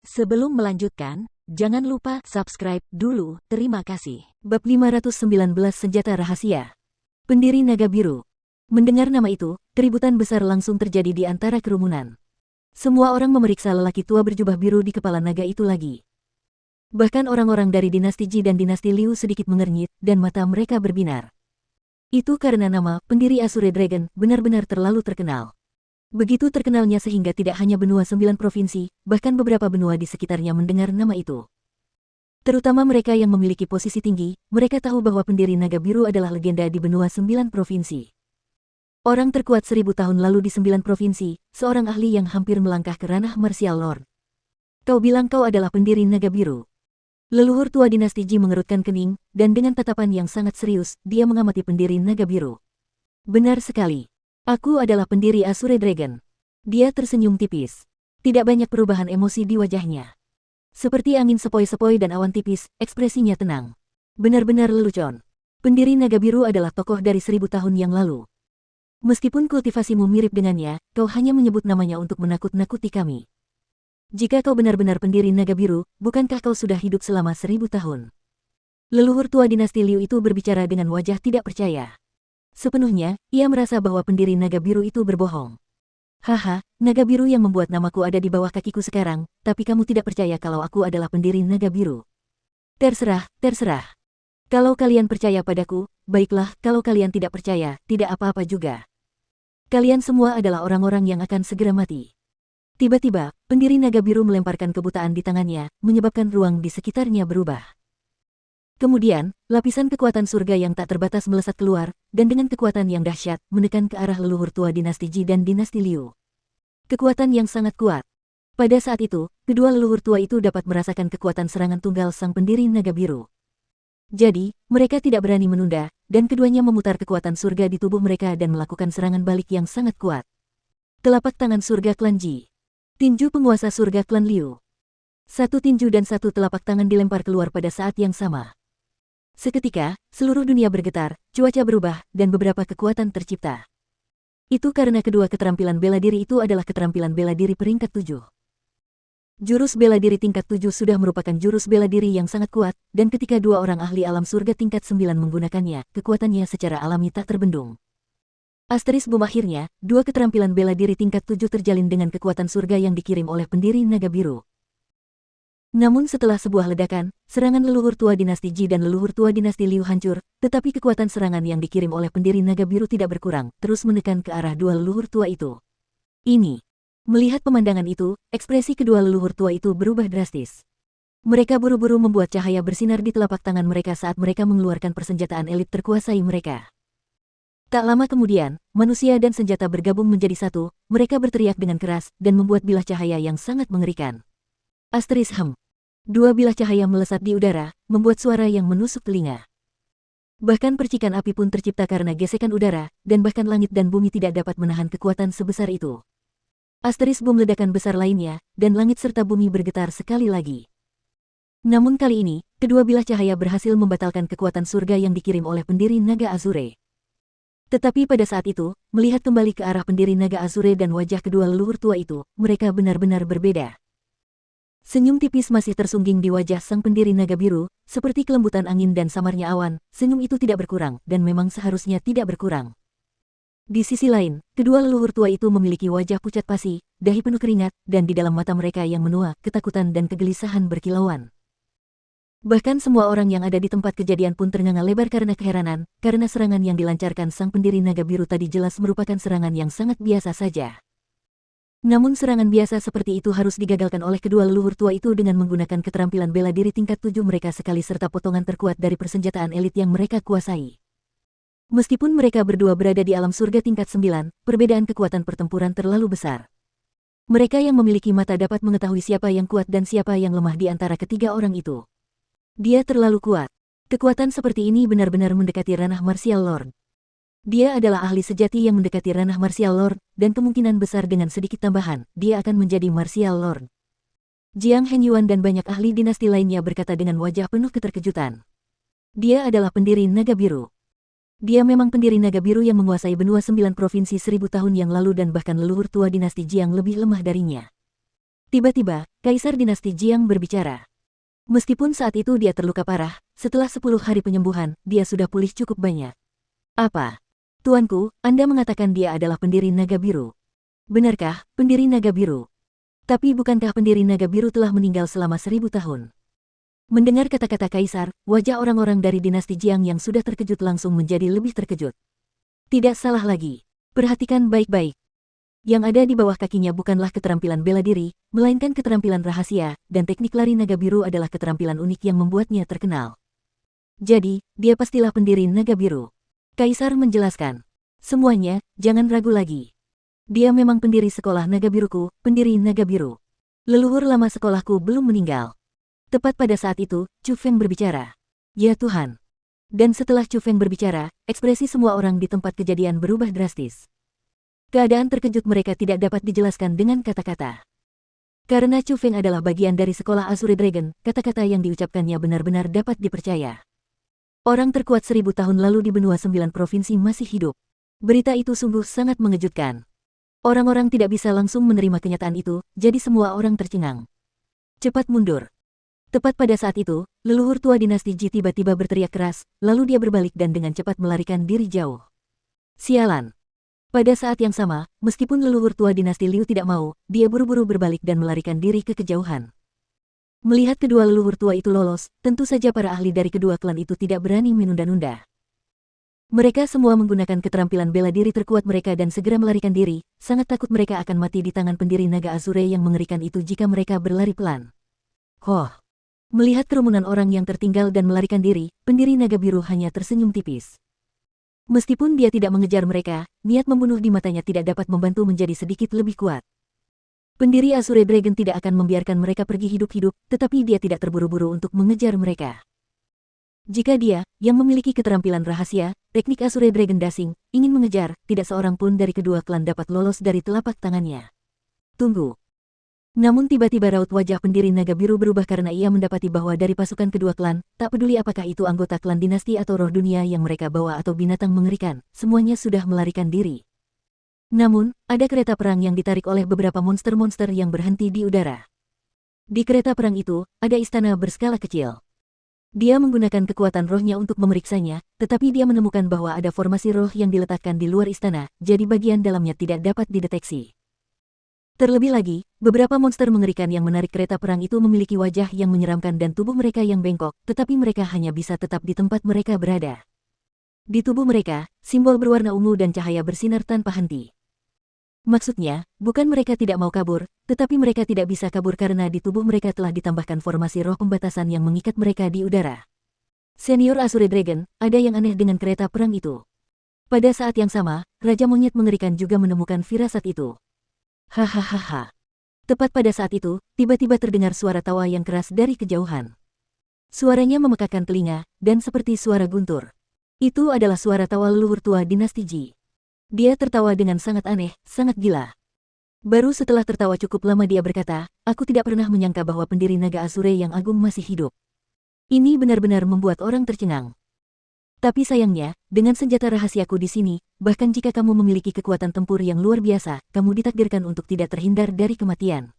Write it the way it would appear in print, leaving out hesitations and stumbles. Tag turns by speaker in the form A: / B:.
A: Sebelum melanjutkan, jangan lupa subscribe dulu, terima kasih.
B: Bab 519 Senjata Rahasia. Pendiri Naga Biru. Mendengar nama itu, keributan besar langsung terjadi di antara kerumunan. Semua orang memeriksa lelaki tua berjubah biru di kepala naga itu lagi. Bahkan orang-orang dari dinasti Ji dan dinasti Liu sedikit mengernyit dan mata mereka berbinar. Itu karena nama pendiri Azure Dragon benar-benar terlalu terkenal. Begitu terkenalnya sehingga tidak hanya benua 9 provinsi, bahkan beberapa benua di sekitarnya mendengar nama itu. Terutama mereka yang memiliki posisi tinggi, mereka tahu bahwa pendiri Naga Biru adalah legenda di benua 9 provinsi. Orang terkuat 1000 tahun lalu di 9 provinsi, seorang ahli yang hampir melangkah ke ranah martial lord. Kau bilang kau adalah pendiri Naga Biru. Leluhur tua dinasti Ji mengerutkan kening, dan dengan tatapan yang sangat serius, dia mengamati pendiri Naga Biru. Benar sekali. Aku adalah pendiri Azure Dragon. Dia tersenyum tipis. Tidak banyak perubahan emosi di wajahnya. Seperti angin sepoi-sepoi dan awan tipis, ekspresinya tenang. Benar-benar lelucon. Pendiri Naga Biru adalah tokoh dari 1000 tahun yang lalu. Meskipun kultivasimu mirip dengannya, kau hanya menyebut namanya untuk menakut-nakuti kami. Jika kau benar-benar pendiri Naga Biru, bukankah kau sudah hidup selama 1000 tahun? Leluhur tua dinasti Liu itu berbicara dengan wajah tidak percaya. Sepenuhnya, ia merasa bahwa pendiri Naga Biru itu berbohong. Haha, Naga Biru yang membuat namaku ada di bawah kakiku sekarang, tapi kamu tidak percaya kalau aku adalah pendiri Naga Biru. Terserah, terserah. Kalau kalian percaya padaku, baiklah, kalau kalian tidak percaya, tidak apa-apa juga. Kalian semua adalah orang-orang yang akan segera mati. Tiba-tiba, pendiri Naga Biru melemparkan kebutaan di tangannya, menyebabkan ruang di sekitarnya berubah. Kemudian, lapisan kekuatan surga yang tak terbatas melesat keluar, dan dengan kekuatan yang dahsyat, menekan ke arah leluhur tua dinasti Ji dan dinasti Liu. Kekuatan yang sangat kuat. Pada saat itu, kedua leluhur tua itu dapat merasakan kekuatan serangan tunggal sang pendiri Naga Biru. Jadi, mereka tidak berani menunda, dan keduanya memutar kekuatan surga di tubuh mereka dan melakukan serangan balik yang sangat kuat. Telapak tangan surga klan Ji. Tinju penguasa surga klan Liu. Satu tinju dan satu telapak tangan dilempar keluar pada saat yang sama. Seketika, seluruh dunia bergetar, cuaca berubah, dan beberapa kekuatan tercipta. Itu karena kedua keterampilan bela diri itu adalah keterampilan bela diri peringkat 7. Jurus bela diri tingkat 7 sudah merupakan jurus bela diri yang sangat kuat, dan ketika dua orang ahli alam surga tingkat 9 menggunakannya, kekuatannya secara alami tak terbendung. Asteris bom akhirnya, dua keterampilan bela diri tingkat 7 terjalin dengan kekuatan surga yang dikirim oleh pendiri Naga Biru. Namun setelah sebuah ledakan, serangan leluhur tua dinasti Ji dan leluhur tua dinasti Liu hancur, tetapi kekuatan serangan yang dikirim oleh pendiri Naga Biru tidak berkurang, terus menekan ke arah dua leluhur tua itu. Melihat pemandangan itu, ekspresi kedua leluhur tua itu berubah drastis. Mereka buru-buru membuat cahaya bersinar di telapak tangan mereka saat mereka mengeluarkan persenjataan elit terkuasai mereka. Tak lama kemudian, manusia dan senjata bergabung menjadi satu, mereka berteriak dengan keras, dan membuat bilah cahaya yang sangat mengerikan. Asteris hem. Dua bilah cahaya melesat di udara, membuat suara yang menusuk telinga. Bahkan percikan api pun tercipta karena gesekan udara, dan bahkan langit dan bumi tidak dapat menahan kekuatan sebesar itu. Asteris bom ledakan besar lainnya, dan langit serta bumi bergetar sekali lagi. Namun kali ini, kedua bilah cahaya berhasil membatalkan kekuatan surga yang dikirim oleh pendiri Naga Azure. Tetapi pada saat itu, melihat kembali ke arah pendiri Naga Azure dan wajah kedua leluhur tua itu, mereka benar-benar berbeda. Senyum tipis masih tersungging di wajah sang pendiri Naga Biru, seperti kelembutan angin dan samarnya awan, senyum itu tidak berkurang, dan memang seharusnya tidak berkurang. Di sisi lain, kedua leluhur tua itu memiliki wajah pucat pasi, dahi penuh keringat, dan di dalam mata mereka yang menua, ketakutan dan kegelisahan berkilauan. Bahkan semua orang yang ada di tempat kejadian pun ternganga lebar karena keheranan, karena serangan yang dilancarkan sang pendiri Naga Biru tadi jelas merupakan serangan yang sangat biasa saja. Namun serangan biasa seperti itu harus digagalkan oleh kedua leluhur tua itu dengan menggunakan keterampilan bela diri tingkat 7 mereka sekali serta potongan terkuat dari persenjataan elit yang mereka kuasai. Meskipun mereka berdua berada di alam surga tingkat 9, perbedaan kekuatan pertempuran terlalu besar. Mereka yang memiliki mata dapat mengetahui siapa yang kuat dan siapa yang lemah di antara ketiga orang itu. Dia terlalu kuat. Kekuatan seperti ini benar-benar mendekati ranah martial lord. Dia adalah ahli sejati yang mendekati ranah martial lord, dan kemungkinan besar dengan sedikit tambahan, dia akan menjadi martial lord. Jiang Henyuan dan banyak ahli dinasti lainnya berkata dengan wajah penuh keterkejutan. Dia adalah pendiri Naga Biru. Dia memang pendiri Naga Biru yang menguasai benua 9 provinsi 1000 tahun yang lalu dan bahkan leluhur tua dinasti Jiang lebih lemah darinya. Tiba-tiba, Kaisar Dinasti Jiang berbicara. Meskipun saat itu dia terluka parah, setelah 10 hari penyembuhan, dia sudah pulih cukup banyak. Apa? Tuanku, Anda mengatakan dia adalah pendiri Naga Biru. Benarkah, pendiri Naga Biru? Tapi bukankah pendiri Naga Biru telah meninggal selama 1000 tahun? Mendengar kata-kata Kaisar, wajah orang-orang dari dinasti Jiang yang sudah terkejut langsung menjadi lebih terkejut. Tidak salah lagi. Perhatikan baik-baik. Yang ada di bawah kakinya bukanlah keterampilan bela diri, melainkan keterampilan rahasia, dan teknik lari naga biru adalah keterampilan unik yang membuatnya terkenal. Jadi, dia pastilah pendiri Naga Biru. Kaisar menjelaskan. Semuanya, jangan ragu lagi. Dia memang pendiri sekolah Naga Biruku, pendiri Naga Biru. Leluhur lama sekolahku belum meninggal. Tepat pada saat itu, Chu Feng berbicara. Ya Tuhan. Dan setelah Chu Feng berbicara, ekspresi semua orang di tempat kejadian berubah drastis. Keadaan terkejut mereka tidak dapat dijelaskan dengan kata-kata. Karena Chu Feng adalah bagian dari sekolah Azure Dragon, kata-kata yang diucapkannya benar-benar dapat dipercaya. Orang terkuat 1000 tahun lalu di benua 9 provinsi masih hidup. Berita itu sungguh sangat mengejutkan. Orang-orang tidak bisa langsung menerima kenyataan itu, jadi semua orang tercengang. Cepat mundur. Tepat pada saat itu, leluhur tua dinasti Ji tiba-tiba berteriak keras, lalu dia berbalik dan dengan cepat melarikan diri jauh. Sialan. Pada saat yang sama, meskipun leluhur tua dinasti Liu tidak mau, dia buru-buru berbalik dan melarikan diri ke kejauhan. Melihat kedua leluhur tua itu lolos, tentu saja para ahli dari kedua klan itu tidak berani menunda-nunda. Mereka semua menggunakan keterampilan bela diri terkuat mereka dan segera melarikan diri, sangat takut mereka akan mati di tangan pendiri naga Azure yang mengerikan itu jika mereka berlari pelan. Melihat kerumunan orang yang tertinggal dan melarikan diri, pendiri naga biru hanya tersenyum tipis. Meskipun dia tidak mengejar mereka, niat membunuh di matanya tidak dapat membantu menjadi sedikit lebih kuat. Pendiri Azure Dragon tidak akan membiarkan mereka pergi hidup-hidup, tetapi dia tidak terburu-buru untuk mengejar mereka. Jika dia, yang memiliki keterampilan rahasia, teknik Azure Dragon Dashing, ingin mengejar, tidak seorang pun dari kedua klan dapat lolos dari telapak tangannya. Tunggu. Namun tiba-tiba raut wajah pendiri Naga Biru berubah karena ia mendapati bahwa dari pasukan kedua klan, tak peduli apakah itu anggota klan dinasti atau roh dunia yang mereka bawa atau binatang mengerikan, semuanya sudah melarikan diri. Namun, ada kereta perang yang ditarik oleh beberapa monster-monster yang berhenti di udara. Di kereta perang itu, ada istana berskala kecil. Dia menggunakan kekuatan rohnya untuk memeriksanya, tetapi dia menemukan bahwa ada formasi roh yang diletakkan di luar istana, jadi bagian dalamnya tidak dapat dideteksi. Terlebih lagi, beberapa monster mengerikan yang menarik kereta perang itu memiliki wajah yang menyeramkan dan tubuh mereka yang bengkok, tetapi mereka hanya bisa tetap di tempat mereka berada. Di tubuh mereka, simbol berwarna ungu dan cahaya bersinar tanpa henti. Maksudnya, bukan mereka tidak mau kabur, tetapi mereka tidak bisa kabur karena di tubuh mereka telah ditambahkan formasi roh pembatasan yang mengikat mereka di udara. Senior Azure Dragon, ada yang aneh dengan kereta perang itu. Pada saat yang sama, Raja Monyet mengerikan juga menemukan firasat itu. Hahaha. Tepat pada saat itu, tiba-tiba terdengar suara tawa yang keras dari kejauhan. Suaranya memekakkan telinga, dan seperti suara guntur. Itu adalah suara tawa leluhur tua dinasti Ji. Dia tertawa dengan sangat aneh, sangat gila. Baru setelah tertawa cukup lama dia berkata, aku tidak pernah menyangka bahwa pendiri naga Azure yang agung masih hidup. Ini benar-benar membuat orang tercengang. Tapi sayangnya, dengan senjata rahasiaku di sini, bahkan jika kamu memiliki kekuatan tempur yang luar biasa, kamu ditakdirkan untuk tidak terhindar dari kematian.